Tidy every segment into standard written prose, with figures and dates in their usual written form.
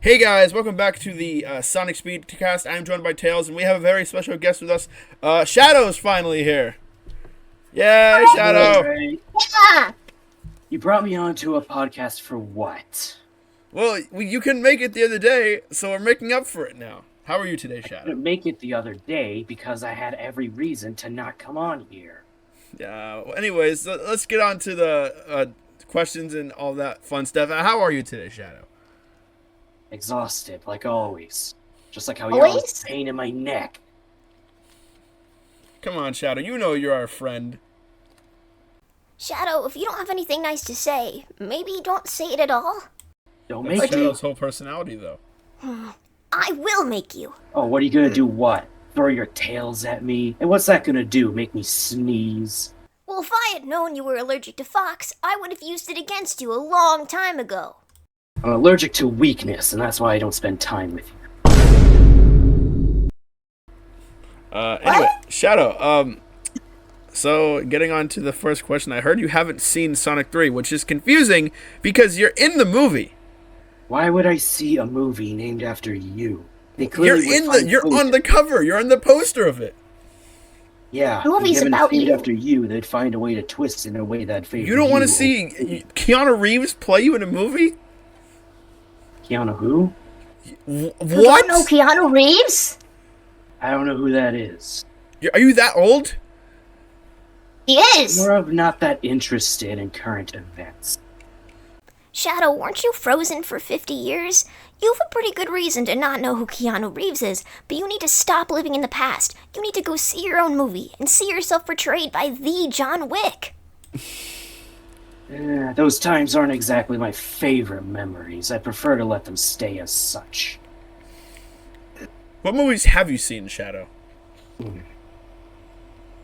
Hey guys, welcome back to the Sonic Speedcast. I'm joined by Tails, and we have a very special guest with us. Shadow's finally here. Yay, Shadow! Right. Yeah. You brought me onto a podcast for what? Well, you couldn't make it the other day, so we're making up for it now. How are you today, I Shadow? couldn't make it the other day because I had every reason to not come on here. Anyways, let's get on to the questions and all that fun stuff. How are you today, Shadow? Exhausted, like always. Just like how you're always Always? pain in my neck. Come on, Shadow. You know you're our friend. Shadow, if you don't have anything nice to say, maybe don't say it at all. Don't That's make me. Shadow's whole personality, though. I will make you. Oh, what are you gonna do? What? Throw your tails at me? And what's that gonna do? Make me sneeze? Well, if I had known you were allergic to fox, I would have used it against you a long time ago. I'm allergic to weakness, and that's why I don't spend time with you. Anyway, Shadow, so getting on to the first question, I heard you haven't seen Sonic 3, which is confusing because you're in the movie. Why would I see a movie named after you? They You're clearly would find you're proof. on the cover, you're on the poster of it. Yeah, The movie's given about it's named you. after you, they'd find a way to twist in a way that favors You don't want to you. see Keanu Reeves play you in a movie? Keanu who? You What? don't know Keanu Reeves? I don't know who that is. Are you that old? He is. More of not that interested in current events. Shadow, weren't you frozen for 50 years? You have a pretty good reason to not know who Keanu Reeves is, but you need to stop living in the past. You need to go see your own movie and see yourself portrayed by the John Wick. Those times aren't exactly my favorite memories. I prefer to let them stay as such. What movies have you seen, Shadow?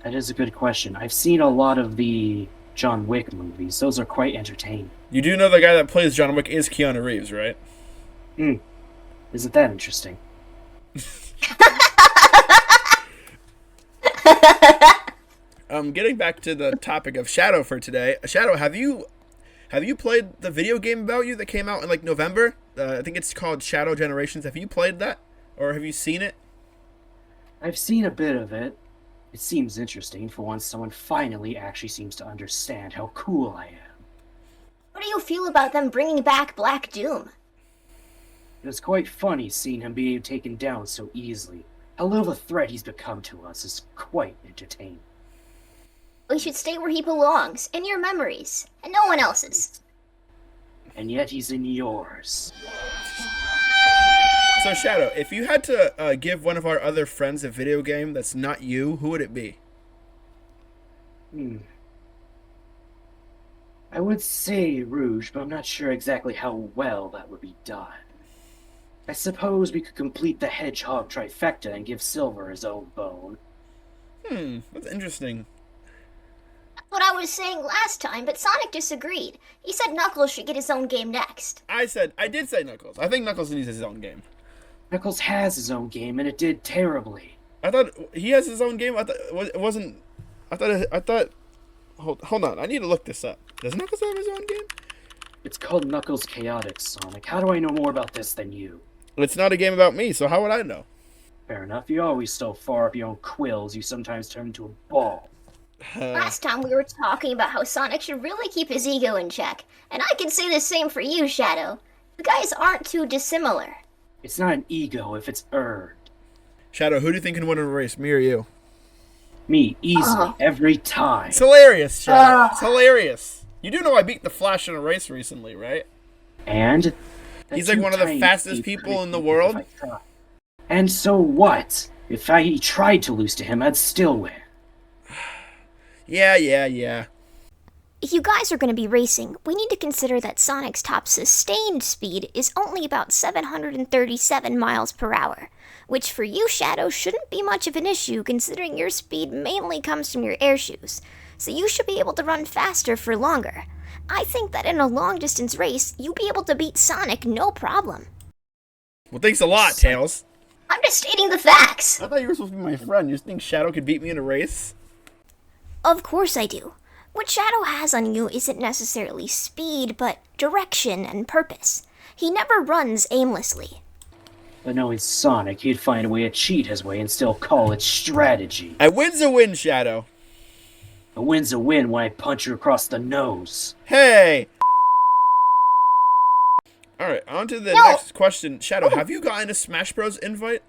That is a good question. I've seen a lot of the John Wick movies. Those are quite entertaining. You do know the guy that plays John Wick is Keanu Reeves, right? Isn't that interesting? Getting back to the topic of Shadow for today. Shadow, have you played the video game about you that came out in like November? I think it's called Shadow Generations. Have you played that, or have you seen it? I've seen a bit of it. It seems interesting for once someone finally actually seems to understand how cool I am. What do you feel about them bringing back Black Doom? It was quite funny seeing him being taken down so easily. How little of a threat he's become to us is quite entertaining. He should stay where he belongs, in your memories, and no one else's. And yet he's in yours. So Shadow, if you had to give one of our other friends a video game that's not you, who would it be? I would say Rouge, but I'm not sure exactly how well that would be done. I suppose we could complete the Hedgehog trifecta and give Silver his own bone. That's interesting. That's what I was saying last time, but Sonic disagreed. He said Knuckles should get his own game next. I did say Knuckles. I think Knuckles needs his own game. Knuckles has his own game, and it did terribly. I thought he has his own game. I thought it wasn't. I thought. Hold on. I need to look this up. Does Knuckles have his own game? It's called Knuckles Chaotix, Sonic. How do I know more about this than you? It's not a game about me, so how would I know? Fair enough. You're always so far up your own quills, you sometimes turn into a ball. Last time we were talking about how Sonic should really keep his ego in check, and I can say the same for you, Shadow. You guys aren't too dissimilar. It's not an ego if it's earned. Shadow, who do you think can win in a race, me or you? Me, easily, every time. It's hilarious, Shadow. It's hilarious. You do know I beat the Flash in a race recently, right? And? He's like one of the fastest people in the world. And so what? If I tried to lose to him, I'd still win. Yeah. If you guys are going to be racing, we need to consider that Sonic's top sustained speed is only about 737 miles per hour, which for you, Shadow, shouldn't be much of an issue considering your speed mainly comes from your air shoes, so you should be able to run faster for longer. I think that in a long-distance race, you'll be able to beat Sonic no problem. Well, thanks a lot, Tails. I'm just stating the facts. I thought you were supposed to be my friend. You think Shadow could beat me in a race? Of course I do. What Shadow has on you isn't necessarily speed, but direction and purpose. He never runs aimlessly. But knowing Sonic, he'd find a way to cheat his way and still call it strategy. A win's a win, Shadow. A win's a win when I punch you across the nose. Hey! Alright, on to the next question. Shadow, have you gotten a Smash Bros. Invite?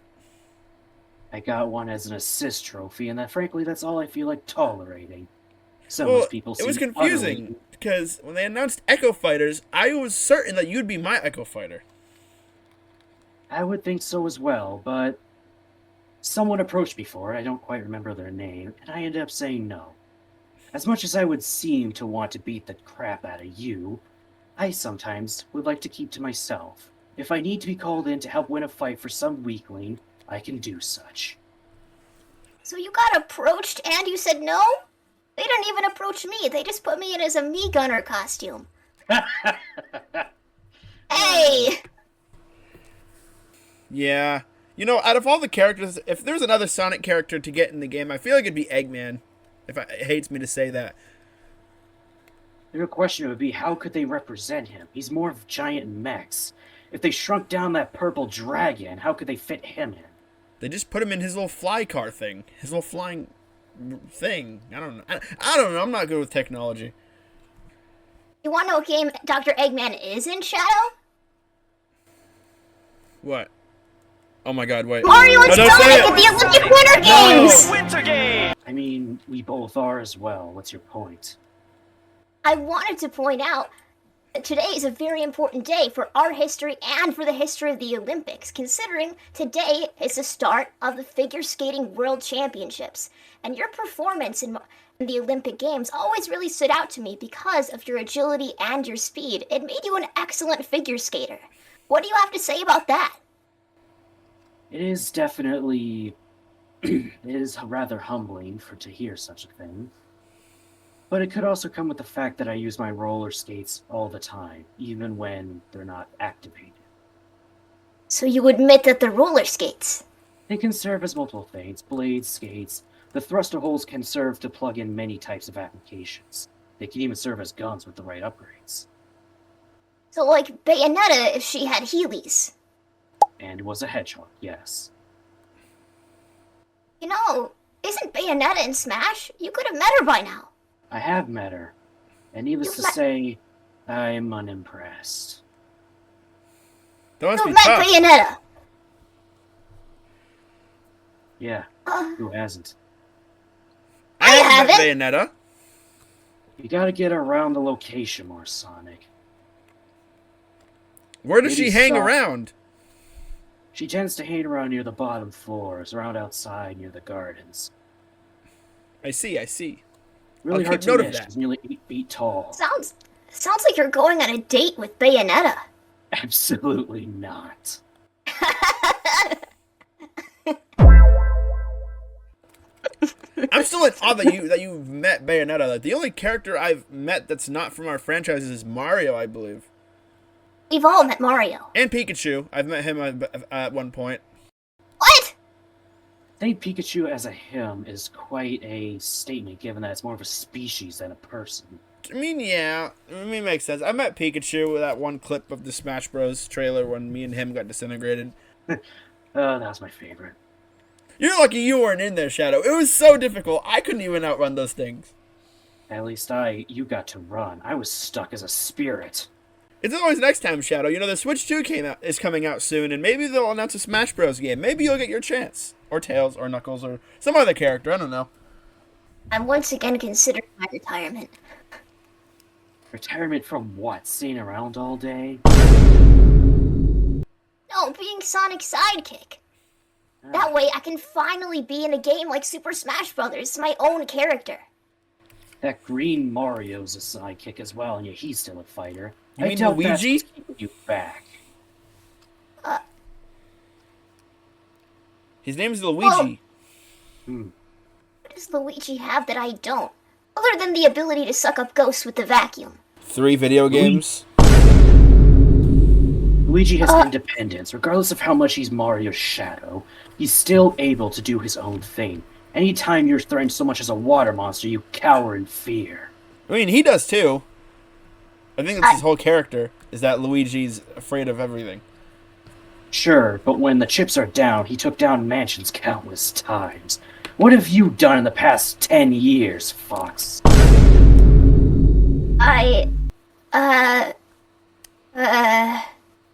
I got one as an assist trophy, and frankly, that's all I feel like tolerating. Well, people it was seem confusing, utterly... because when they announced Echo Fighters, I was certain that you'd be my Echo Fighter. I would think so as well, but someone approached me for it, I don't quite remember their name, and I ended up saying no. As much as I would seem to want to beat the crap out of you, I sometimes would like to keep to myself. If I need to be called in to help win a fight for some weakling, I can do such. So you got approached and you said no? They didn't even approach me. They just put me in as a me gunner costume. Hey! Yeah. You know, out of all the characters, if there's another Sonic character to get in the game, I feel like it'd be Eggman. It hates me to say that. The real question would be, how could they represent him? He's more of giant mechs. If they shrunk down that purple dragon, how could they fit him in? They just put him in his little fly car thing. His little flying thing. I don't know. I don't know. I'm not good with technology. You want to know what game Dr. Eggman is in, Shadow? What? Oh my god, wait. Mario and No, don't say Sonic it! at the Olympic Winter Games! Winter Game! I mean, we both are as well. What's your point? I wanted to point out that today is a very important day for our history and for the history of the Olympics, considering today is the start of the Figure Skating World Championships. And your performance in the Olympic Games always really stood out to me because of your agility and your speed. It made you an excellent figure skater. What do you have to say about that? It is definitely... it is rather humbling to hear such a thing. But it could also come with the fact that I use my roller skates all the time, even when they're not activated. So you admit that the roller skates... They can serve as multiple things: blades, skates. The thruster holes can serve to plug in many types of applications. They can even serve as guns with the right upgrades. So like Bayonetta if she had Heelys. And it was a hedgehog, yes. You know, isn't Bayonetta in Smash? You could have met her by now. I have met her, and needless to say, I'm unimpressed. That must be You've met tough. Bayonetta. Yeah, who hasn't? I haven't. Bayonetta. You gotta get around the location more, Sonic. Where does Maybe she hang stop. around? She tends to hang around near the bottom floors, around outside near the gardens. I see. Really I'll hard keep to note of miss. that. She's nearly 8 feet tall. Sounds like you're going on a date with Bayonetta. Absolutely not. I'm still in awe that you've met Bayonetta. Like, the only character I've met that's not from our franchise is Mario, I believe. We've all met Mario. And Pikachu. I've met him at one point. What? I think Pikachu as a him is quite a statement, given that it's more of a species than a person. I mean, yeah. I mean, it makes sense. I met Pikachu with that one clip of the Smash Bros. Trailer when me and him got disintegrated. That was my favorite. You're lucky you weren't in there, Shadow. It was so difficult. I couldn't even outrun those things. At least you got to run. I was stuck as a spirit. It's always next time, Shadow. You know, the Switch 2 is coming out soon, and maybe they'll announce a Smash Bros. Game. Maybe you'll get your chance. Or Tails, or Knuckles, or some other character. I don't know. I'm once again considering my retirement. Retirement from what? Staying around all day? No, being Sonic's sidekick. That way I can finally be in a game like Super Smash Bros. My own character. That green Mario's a sidekick as well, and yet he's still a fighter. You mean doubt that's Luigi? what's keeping you back. His name's Luigi. What does Luigi have that I don't? Other than the ability to suck up ghosts with the vacuum. 3 video games. Luigi has independence. Regardless of how much he's Mario's shadow, he's still able to do his own thing. Anytime you're threatened so much as a water monster, you cower in fear. I mean, he does too. I think that's his whole character, is that Luigi's afraid of everything. Sure, but when the chips are down, he took down mansions countless times. What have you done in the past 10 years, Fox?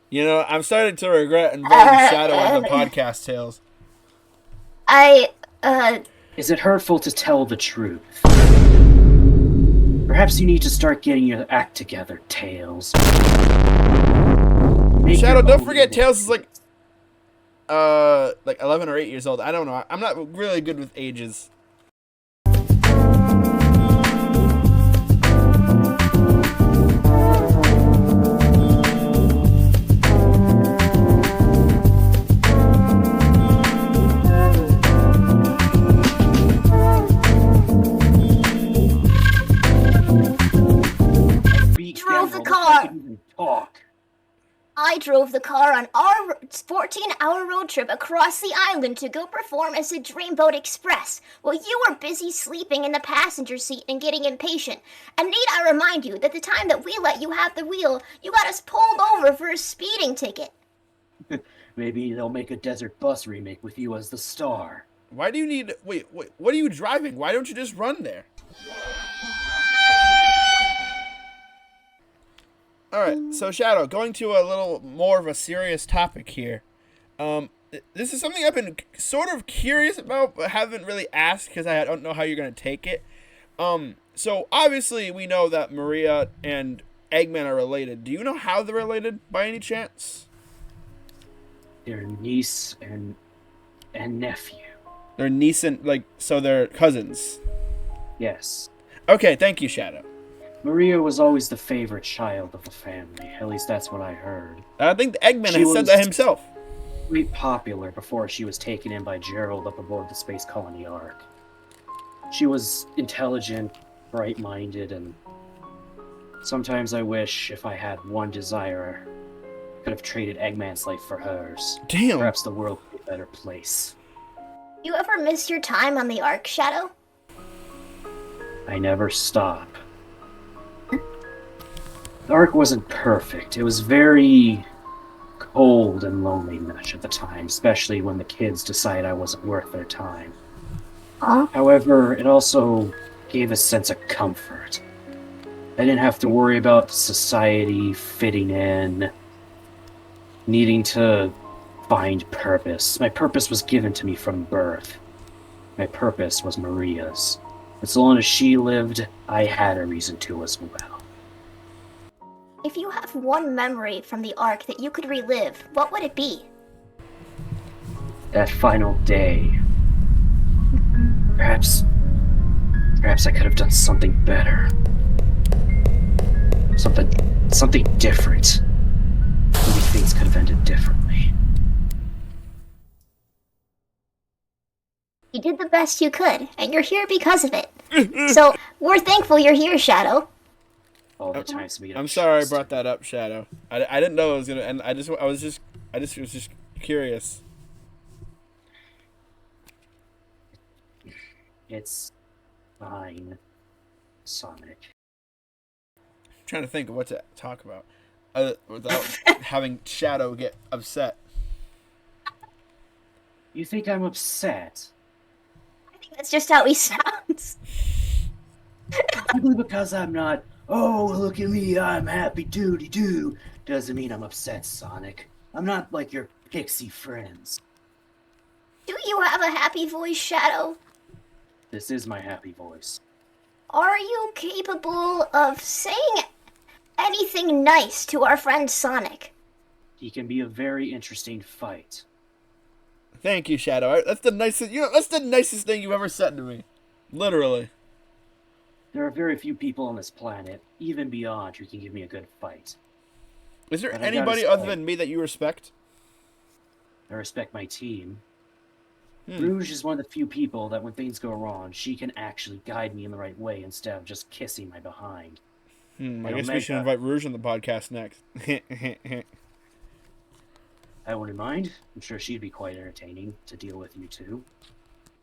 You know, I'm starting to regret involving Shadow in the podcast tales. Is it hurtful to tell the truth? Perhaps you need to start getting your act together, Tails. Make Shadow, your don't own forget, Tails is image. like 11 or 8 years old. I don't know. I'm not really good with ages. Drove the car. I drove the car on our 14-hour road trip across the island to go perform as a Dreamboat Express, while you were busy sleeping in the passenger seat and getting impatient. And need I remind you that the time that we let you have the wheel, you got us pulled over for a speeding ticket. Maybe they'll make a Desert Bus remake with you as the star. Why do you need... Wait, what are you driving? Why don't you just run there? Alright, so Shadow, going to a little more of a serious topic here. This is something I've been sort of curious about, but haven't really asked because I don't know how you're going to take it. So obviously we know that Maria and Eggman are related. Do you know how they're related by any chance? They're niece and nephew. They're niece and, like, so they're cousins. Yes. Okay, thank you, Shadow. Maria was always the favorite child of the family. At least that's what I heard. I think Eggman She has said that was- himself. Quite popular before she was taken in by Gerald up aboard the space colony Ark. She was intelligent, bright-minded, and sometimes I wish if I had one desire, I could have traded Eggman's life for hers. Damn. Perhaps the world would be a better place. You ever miss your time on the Ark, Shadow? I never stop. The Ark wasn't perfect. It was very cold and lonely much of the time, especially when the kids decided I wasn't worth their time. However, it also gave a sense of comfort. I didn't have to worry about society, fitting in, needing to find purpose. My purpose was given to me from birth. My purpose was Maria's. As long as she lived, I had a reason to as well. If you have one memory from the Ark that you could relive, what would it be? That final day. Perhaps I could have done something better. Something different. Maybe things could have ended differently. You did the best you could, and you're here because of it. So, we're thankful you're here, Shadow. All the times we I'm sorry I brought that up, Shadow. I didn't know it was gonna, and I was just curious. It's fine, Sonic. I'm trying to think of what to talk about without having Shadow get upset. You think I'm upset? I think that's just how he sounds. Simply because I'm not, oh, look at me, I'm happy doody-doo, doesn't mean I'm upset, Sonic. I'm not like your pixie friends. Do you have a happy voice, Shadow? This is my happy voice. Are you capable of saying anything nice to our friend Sonic? He can be a very interesting fight. Thank you, Shadow. That's the nicest. That's the nicest thing you've ever said to me. Literally. There are very few people on this planet, even beyond, who can give me a good fight. Is there But I gotta anybody say- other than me that you respect? I respect my team. Rouge is one of the few people that when things go wrong, she can actually guide me in the right way instead of just kissing my behind. I And guess we should Omega. invite Rouge on the podcast next. I wouldn't mind. I'm sure she'd be quite entertaining to deal with you two.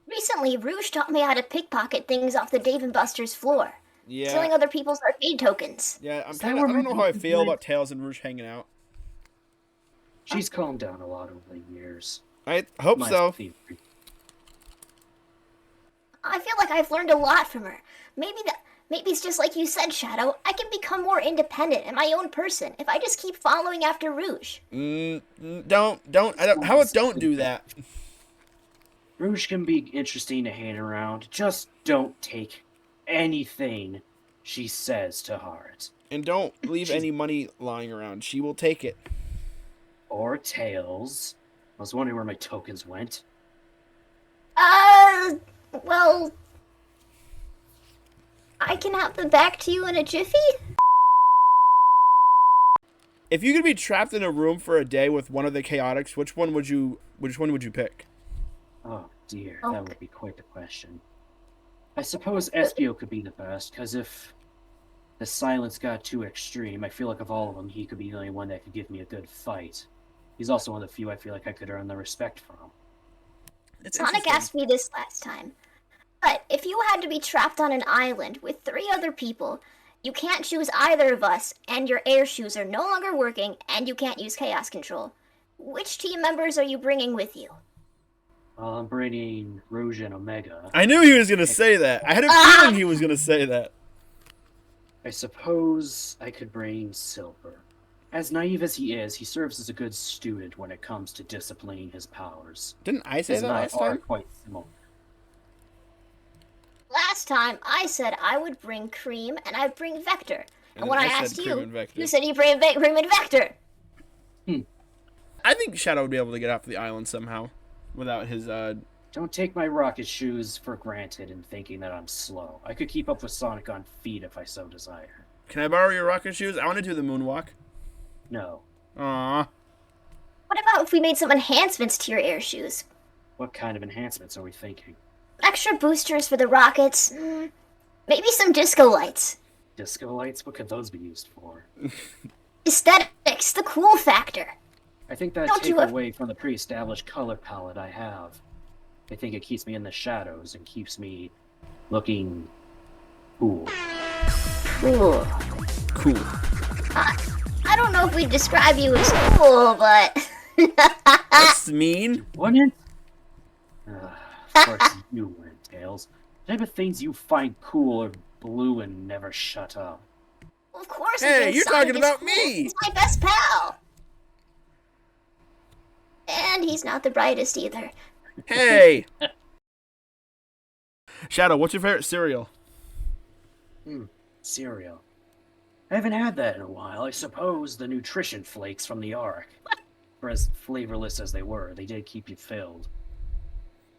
Recently, Rouge taught me how to pickpocket things off the Dave & Buster's floor. Yeah. Stealing other people's arcade tokens. Yeah, Is I that where don't know my how I tokens feel went? about Tails and Rouge hanging out. She's calmed down a lot over the years. I hope My so. theory. I feel like I've learned a lot from her. Maybe it's just like you said, Shadow. I can become more independent and my own person if I just keep following after Rouge. How about don't do that? Rouge can be interesting to hang around. Just don't take anything she says to heart. And don't leave any money lying around. She will take it. Or Tails. I was wondering where my tokens went. Well, I can have them back to you in a jiffy? If you could be trapped in a room for a day with one of the chaotics, which one would you pick? Oh dear, Oh. that would be quite the question. I suppose Espio could be the best, because if the silence got too extreme, I feel like of all of them, he could be the only one that could give me a good fight. He's also one of the few I feel like I could earn the respect from. It's Sonic interesting. asked me this last time. But if you had to be trapped on an island with 3 other people, you can't choose either of us, and your air shoes are no longer working, and you can't use chaos control. Which team members are you bringing with you? Well, I'm bringing Rouge and Omega. I knew he was gonna say that. I had a feeling he was gonna say that. I suppose I could bring Silver. As naive as he is, he serves as a good student when it comes to disciplining his powers. Didn't I say His that and I last are time? quite similar. Last time, I said I would bring Cream, and I'd bring Vector. And when I said asked Cream you, and Vector. you said you bring Cream and Vector. I think Shadow would be able to get off the island somehow, without his. Don't take my rocket shoes for granted in thinking that I'm slow. I could keep up with Sonic on feet if I so desire. Can I borrow your rocket shoes? I want to do the moonwalk. No. Aww. What about if we made some enhancements to your air shoes? What kind of enhancements are we thinking? Extra boosters for the rockets. Maybe some disco lights. Disco lights? What could those be used for? Aesthetics, the cool factor. I think that Don't take you have- away from the pre-established color palette I have. I think it keeps me in the shadows and keeps me looking cool. Cool. Cool. I don't know if we'd describe you as cool, but... That's mean. Wouldn't it? Of course you wouldn't, Tails. The type of things you find cool are blue and never shut up. Of course. Hey, because you're Sonic talking is about cool. me. He's my best pal. And he's not the brightest either. Hey. Shadow, what's your favorite cereal? Cereal. I haven't had that in a while. I suppose the nutrition flakes from the Ark. For as flavorless as they were, they did keep you filled.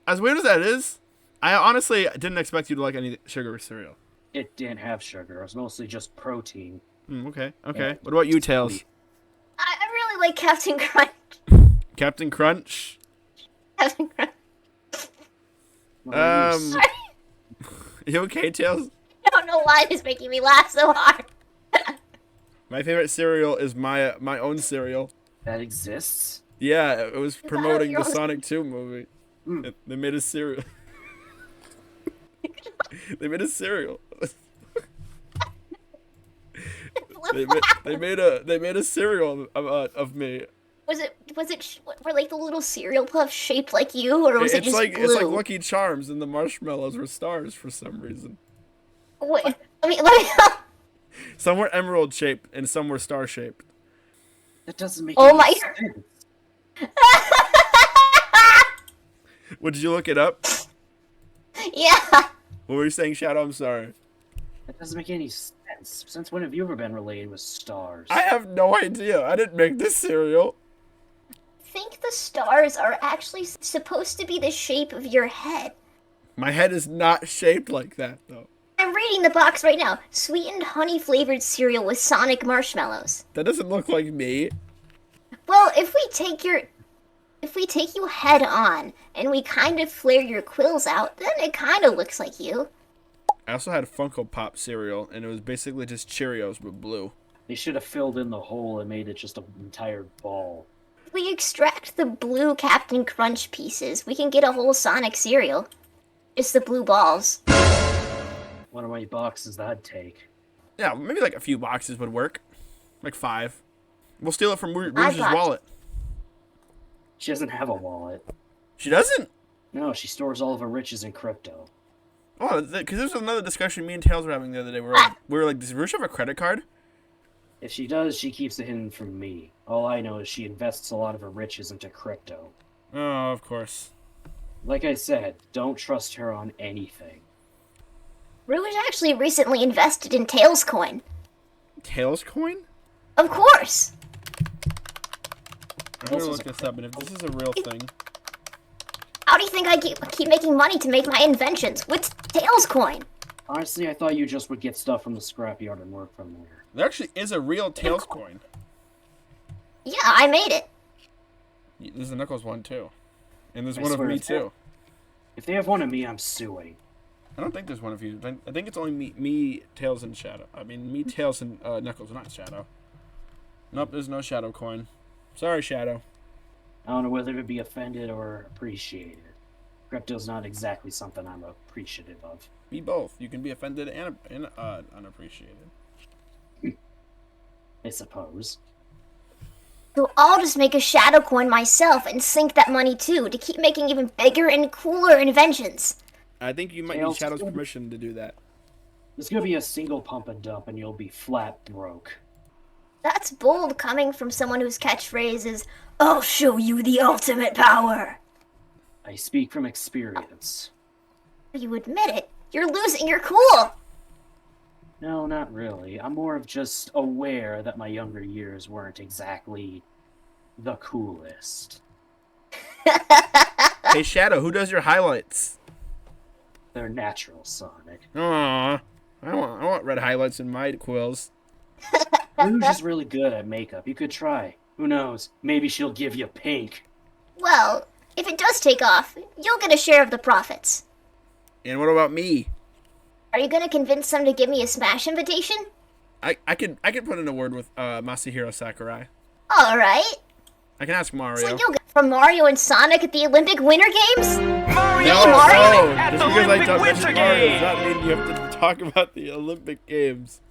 As weird as that is, I honestly didn't expect you to like any sugar cereal. It didn't have sugar. It was mostly just protein. Okay. Yeah. What about you, Tails? I really like Captain Crunch. Captain Crunch? Captain Crunch. What are you, Sorry, You okay, Tails? I don't know why it's making me laugh so hard. My favorite cereal is my own cereal. that exists? Yeah, it was promoting your the own- Sonic 2 movie. They made a cereal. They made a cereal. they made a cereal of me. Were like the little cereal puffs shaped like you, or was it It's just like blue? it's like Lucky Charms, and the marshmallows were stars for some reason. Wait, let me. Some were emerald shaped, and some were star shaped. That doesn't make Oh any my- sense. Did you look it up? Yeah. What were you saying, Shadow? I'm sorry. That doesn't make any sense. Since when have you ever been related with stars? I have no idea. I didn't make this cereal. I think the stars are actually supposed to be the shape of your head. My head is not shaped like that, though. I'm reading the box right now. Sweetened honey flavored cereal with Sonic marshmallows. That doesn't look like me. Well, if we take you head on and we kind of flare your quills out, then it kind of looks like you. I also had Funko Pop cereal, and it was basically just Cheerios but blue. They should have filled in the hole and made it just an entire ball. If we extract the blue Captain Crunch pieces, we can get a whole Sonic cereal. Just the blue balls. Wonder how many boxes that'd take. Yeah, maybe like a few boxes would work. Like 5. We'll steal it from Rouge's got- wallet. She doesn't have a wallet. She doesn't? No, she stores all of her riches in crypto. Oh, because this was another discussion me and Tails were having the other day. We were like, does Rouge have a credit card? If she does, she keeps it hidden from me. All I know is she invests a lot of her riches into crypto. Oh, of course. Like I said, don't trust her on anything. Rouge actually recently invested in Tails coin. Tails coin? Of course. I'm gonna look this up, and if this is a real thing. How do you think I keep making money to make my inventions with Tails coin? Honestly, I thought you just would get stuff from the scrapyard and work from there. There actually is a real Tails coin. Yeah, I made it. There's a Knuckles one, too. And there's I one of swear me, if they- too. If they have one of me, I'm suing. I don't think there's one of you. I think it's only me, Tails, and Shadow. I mean, me, Tails, and Knuckles, not Shadow. Nope, there's no Shadow coin. Sorry, Shadow. I don't know whether to be offended or appreciated. Crypto's not exactly something I'm appreciative of. Be both. You can be offended and unappreciated. I suppose. So I'll just make a shadow coin myself and sink that money too to keep making even bigger and cooler inventions. I think you might need Tails, Shadow's permission to do that. There's gonna be a single pump and dump and you'll be flat broke. That's bold coming from someone whose catchphrase is, "I'll show you the ultimate power." I speak from experience. You admit it. You're losing your cool. No, not really. I'm more of just aware that my younger years weren't exactly the coolest. Hey, Shadow, who does your highlights? They're natural, Sonic. Aww. I want red highlights in my quills. Rouge is really good at makeup. You could try. Who knows? Maybe she'll give you pink. Well, if it does take off, you'll get a share of the profits. And what about me? Are you gonna convince them to give me a Smash invitation? I could put in a word with Masahiro Sakurai. Alright. I can ask It's Mario. like you'll get from Mario and Sonic at the Olympic Winter Games? Mario No, Mario no, at just the because I Olympic don't Winter mention Mario does Games. not mean you have to talk about the Olympic Games.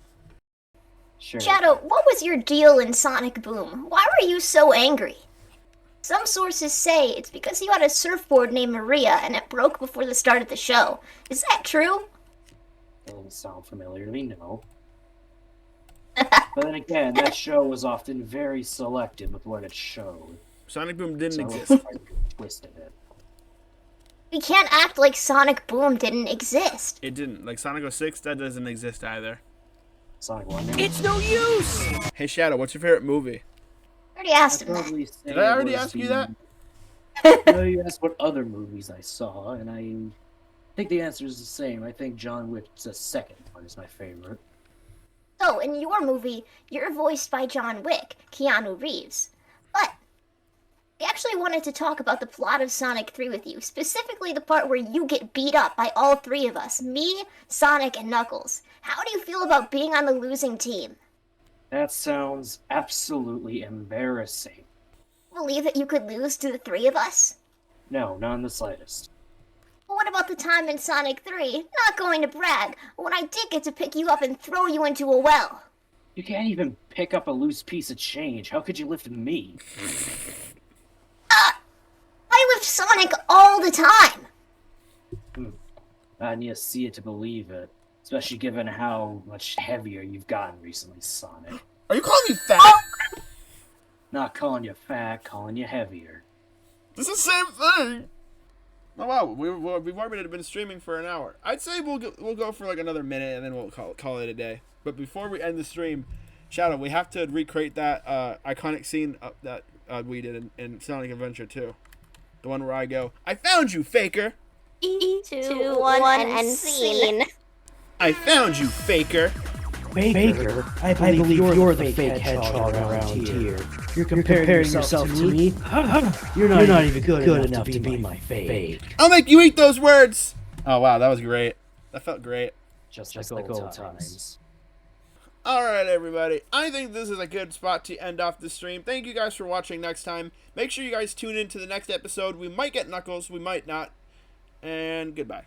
Sure. Shadow, what was your deal in Sonic Boom? Why were you so angry? Some sources say it's because you had a surfboard named Maria and it broke before the start of the show. Is that true? Doesn't sound familiar to me, no. But then again, that show was often very selective with what it showed. Sonic Boom didn't So exist. I twisted it. We can't act like Sonic Boom didn't exist. It didn't. Like Sonic 06, that doesn't exist either. Sonic 1. It's no use. Hey, Shadow, what's your favorite movie? I already asked I'd him that. probably say Did I already it was ask you that? No, you asked what other movies I saw, and I think the answer is the same. I think John Wick's the second one is my favorite. So, in your movie, you're voiced by John Wick, Keanu Reeves. But we actually wanted to talk about the plot of Sonic 3 with you, specifically the part where you get beat up by all three of us, me, Sonic, and Knuckles. How do you feel about being on the losing team? That sounds absolutely embarrassing. Believe that you could lose to the three of us? No, not in the slightest. But what about the time in Sonic 3? Not going to brag, when I did get to pick you up and throw you into a well. You can't even pick up a loose piece of change. How could you lift me? I lift Sonic all the time. I need to see it to believe it. Especially given how much heavier you've gotten recently, Sonic. Are you calling me fat? Not calling you fat, calling you heavier. It's the same thing. Oh wow, we've already been streaming for an hour. I'd say we'll go for like another minute and then we'll call it a day. But before we end the stream, Shadow, we have to recreate that iconic scene that we did in Sonic Adventure 2. The one where I go, "I found you, faker! 2, 1, and scene. I found you, faker!" Faker, I believe you're the fake hedgehog around here. You're comparing yourself to me? You're not even good enough to be my fake. I'll make you eat those words! Oh wow, that was great. That felt great. Just like old times. Alright, everybody. I think this is a good spot to end off the stream. Thank you guys for watching next time. Make sure you guys tune in to the next episode. We might get Knuckles, we might not. And goodbye.